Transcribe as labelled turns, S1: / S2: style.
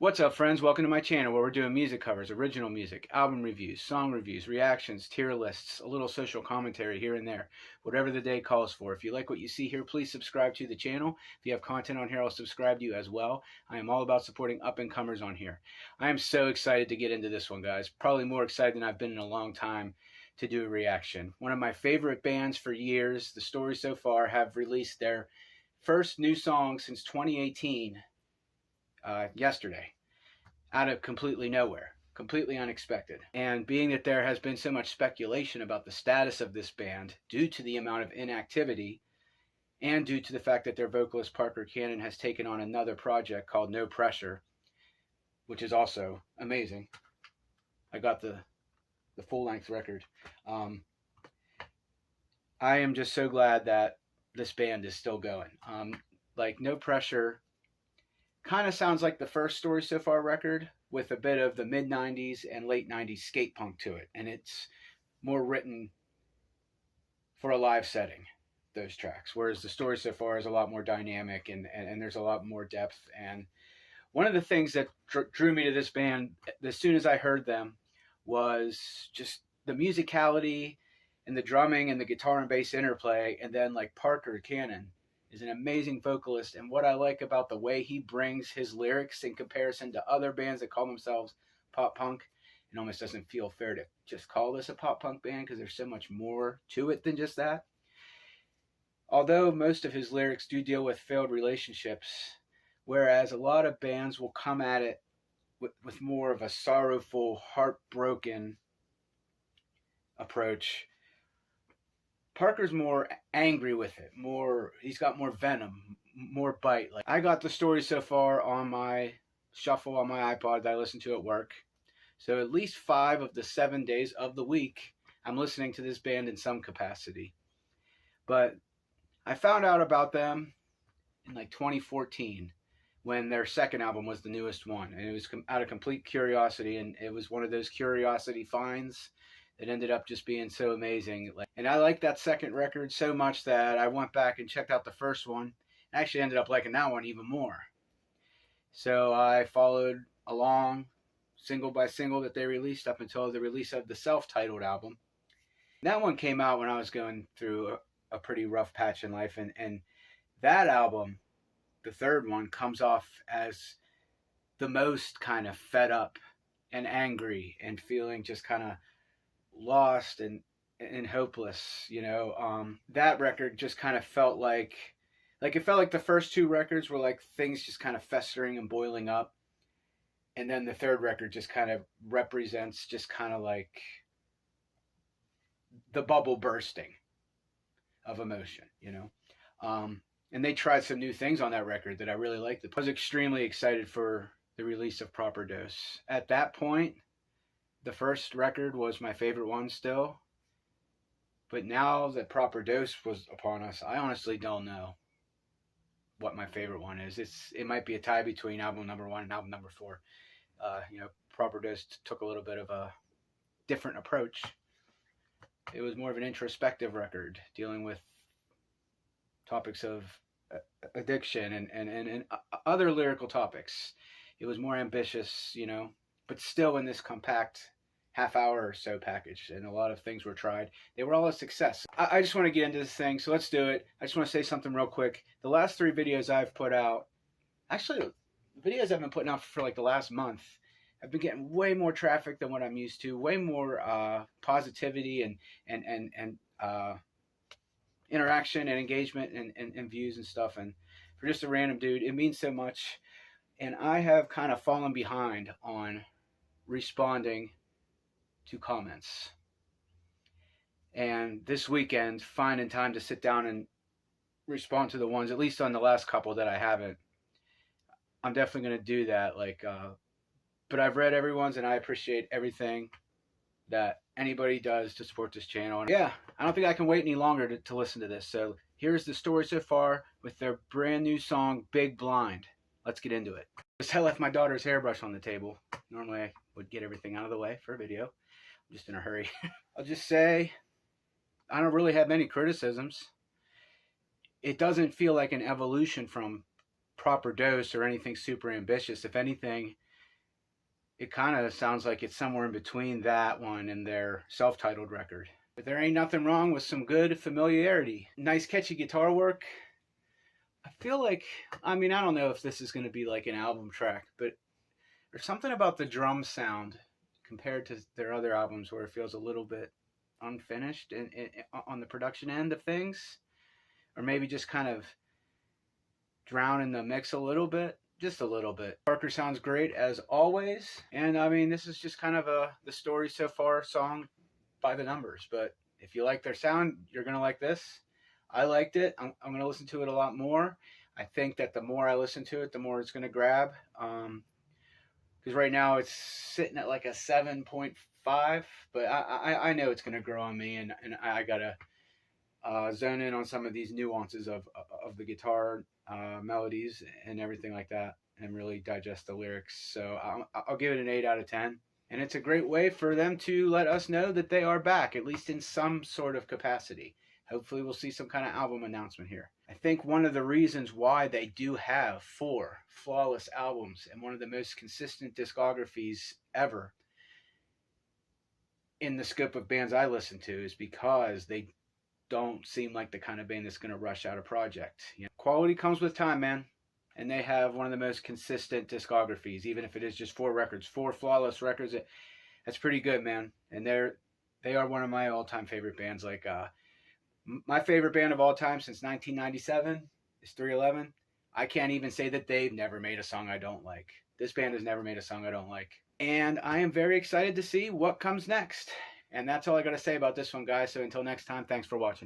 S1: What's up, friends? Welcome to my channel where we're doing music covers, original music, album reviews, song reviews, reactions, tier lists, a little social commentary here and there, whatever the day calls for. If you like what you see here, please subscribe to the channel. If you have content on here, I'll subscribe to you as well. I am all about supporting up-and-comers on here. I am so excited to get into this one, guys. Probably more excited than I've been in a long time to do a reaction. One of my favorite bands for years, The Story So Far, have released their first new song since 2018. Yesterday, out of completely nowhere, completely unexpected. And being that there has been so much speculation about the status of this band due to the amount of inactivity and due to the fact that their vocalist Parker Cannon has taken on another project called No Pressure, which is also amazing. I got the full-length record. I am just so glad that this band is still going. Like No Pressure kind of sounds like the first Story So Far record with a bit of the mid-90s and late 90s skate punk to it. And it's more written for a live setting, those tracks. Whereas The Story So Far is a lot more dynamic and there's a lot more depth. And one of the things that drew me to this band as soon as I heard them was just the musicality and the drumming and the guitar and bass interplay. And then like Parker Cannon is an amazing vocalist, and what I like about the way he brings his lyrics in comparison to other bands that call themselves pop punk, it almost doesn't feel fair to just call this a pop punk band because there's so much more to it than just that. Although most of his lyrics do deal with failed relationships, whereas a lot of bands will come at it with more of a sorrowful, heartbroken approach, Parker's more angry with it. He's got more venom, more bite. Like I got The Story So Far on my shuffle on my iPod that I listen to at work. So at least 5 of the 7 days of the week, I'm listening to this band in some capacity. But I found out about them in like 2014 when their second album was the newest one. And it was out of complete curiosity, and it was one of those curiosity finds. It ended up just being so amazing. And I liked that second record so much that I went back and checked out the first one. I actually ended up liking that one even more. So I followed along single by single that they released up until the release of the self-titled album. That one came out when I was going through a pretty rough patch in life. And that album, the third one, comes off as the most kind of fed up and angry and feeling just kind of lost and hopeless, you know. That record just kind of felt like it felt like the first 2 records were like things just kind of festering and boiling up, and then the third record just kind of represents just kind of like the bubble bursting of emotion, you know. And they tried some new things on that record that I really liked. I was extremely excited for the release of Proper Dose. At that point, the first record was my favorite one still. But now that Proper Dose was upon us, I honestly don't know what my favorite one is. It might be a tie between album number 1 and album number 4. You know, Proper Dose took a little bit of a different approach. It was more of an introspective record dealing with topics of addiction and other lyrical topics. It was more ambitious, you know, but still in this compact half-hour or so package, and a lot of things were tried. They were all a success. I just want to get into this thing, so let's do it. I just want to say something real quick. The last 3 videos I've put out, actually, the videos I've been putting out for like the last month, I've been getting way more traffic than what I'm used to, way more positivity and interaction and engagement and views and stuff. And for just a random dude, it means so much. And I have kind of fallen behind on responding to comments. And this weekend, finding time to sit down and respond to the ones, at least on the last couple that I haven't, I'm definitely going to do that. But I've read everyone's, and I appreciate everything that anybody does to support this channel. And yeah, I don't think I can wait any longer to listen to this. So here's The Story So Far with their brand new song, Big Blind. Let's get into it. I left my daughter's hairbrush on the table. Normally I would get everything out of the way for a video. I'm just in a hurry. I'll just say I don't really have many criticisms. It doesn't feel like an evolution from Proper Dose or anything super ambitious. If anything, it kind of sounds like it's somewhere in between that one and their self-titled record. But there ain't nothing wrong with some good familiarity. Nice catchy guitar work. I feel like, I mean, I don't know if this is going to be like an album track, but there's something about the drum sound compared to their other albums where it feels a little bit unfinished on the production end of things, or maybe just kind of drown in the mix a little bit, just a little bit. Parker sounds great as always, and I mean, this is just kind of the story so far song by the numbers, but if you like their sound, you're gonna like this. I liked it. I'm gonna listen to it a lot more. I think that the more I listen to it, the more it's gonna grab. Because right now it's sitting at like a 7.5, but I know it's gonna grow on me, and I gotta zone in on some of these nuances of the guitar melodies and everything like that, and really digest the lyrics. So I'll give it an 8 out of 10. And it's a great way for them to let us know that they are back, at least in some sort of capacity. Hopefully we'll see some kind of album announcement here. I think one of the reasons why they do have 4 flawless albums and one of the most consistent discographies ever in the scope of bands I listen to is because they don't seem like the kind of band that's going to rush out a project. You know, quality comes with time, man. And they have one of the most consistent discographies, even if it is just 4 records, 4 flawless records. That's pretty good, man. And they are one of my all-time favorite bands. Like my favorite band of all time since 1997 is 311. I can't even say that they've never made a song I don't like. This band has never made a song I don't like. And I am very excited to see what comes next. And that's all I got to say about this one, guys. So until next time, thanks for watching.